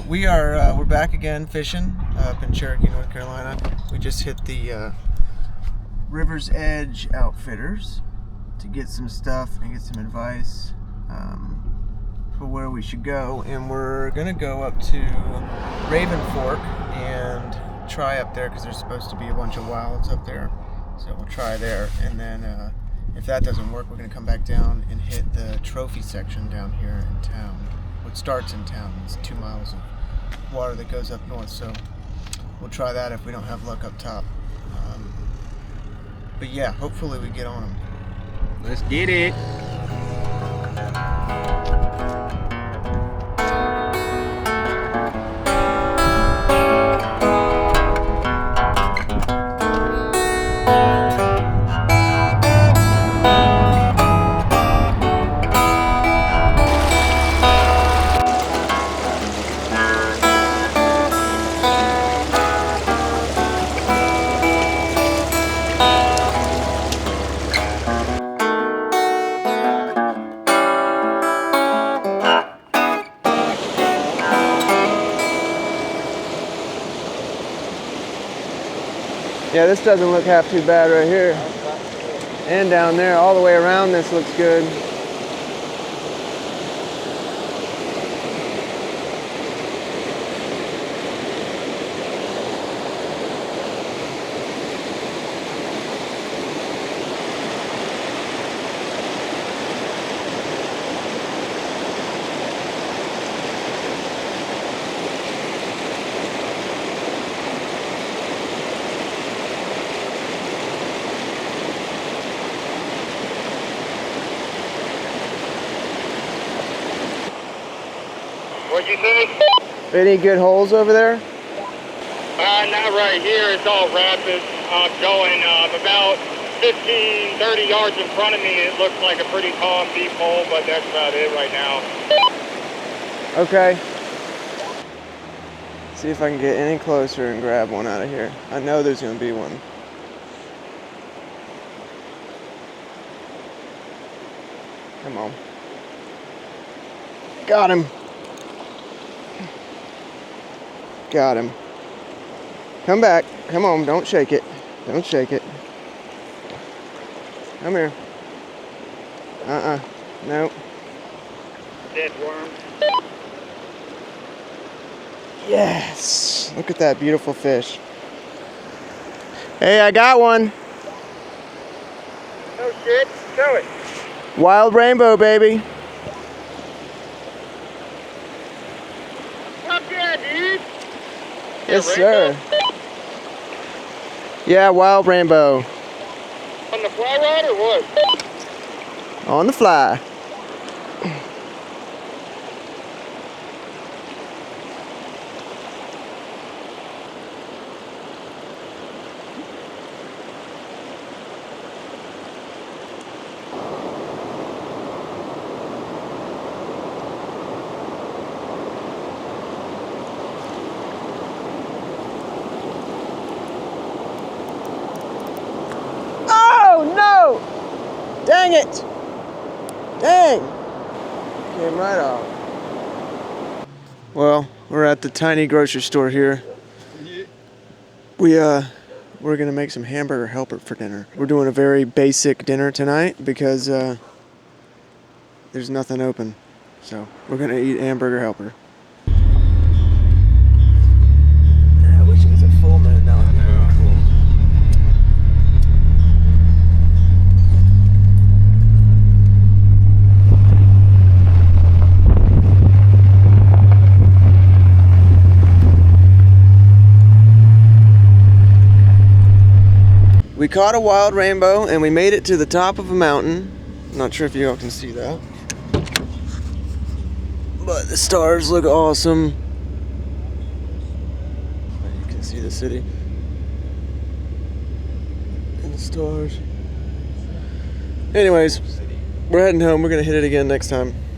we're back again fishing up in Cherokee, North Carolina. We just hit the River's Edge Outfitters to get some stuff and get some advice for where we should go. And we're gonna go up to Raven Fork and try up there because there's supposed to be a bunch of wilds up there. So we'll try there, and then if that doesn't work, we're gonna come back down and hit the trophy section down here in town. What starts in town. It's 2 miles of water that goes up north, so we'll try that if we don't have luck up top. But yeah, hopefully we get on them. Let's get it. Yeah, this doesn't look half too bad right here. And down there, all the way around this looks good. What'd you say? Any good holes over there? Not right here. It's all rapids. Going about 15, 30 yards in front of me. It looks like a pretty calm, deep hole, but that's about it right now. Okay. See if I can get any closer and grab one out of here. I know there's going to be one. Come on. Got him. Got him. Come back. Come on. Don't shake it. Don't shake it. Come here. Nope. Dead worm. Yes. Look at that beautiful fish. Hey, I got one. Oh shit. Show it. Wild rainbow, baby. Fuck yeah, dude. Yes, sir. Yeah, wild rainbow. On the fly rod or what? On the fly. No! Dang it! Dang! Came right off. Well, we're at the tiny grocery store here. We're gonna make some hamburger helper for dinner. We're doing a very basic dinner tonight because there's nothing open. So we're gonna eat hamburger helper. I wish it was a full minute now. We caught a wild rainbow and we made it to the top of a mountain. I'm not sure if you all can see that. But the stars look awesome. You can see the city. And the stars. Anyways, we're heading home. We're gonna hit it again next time.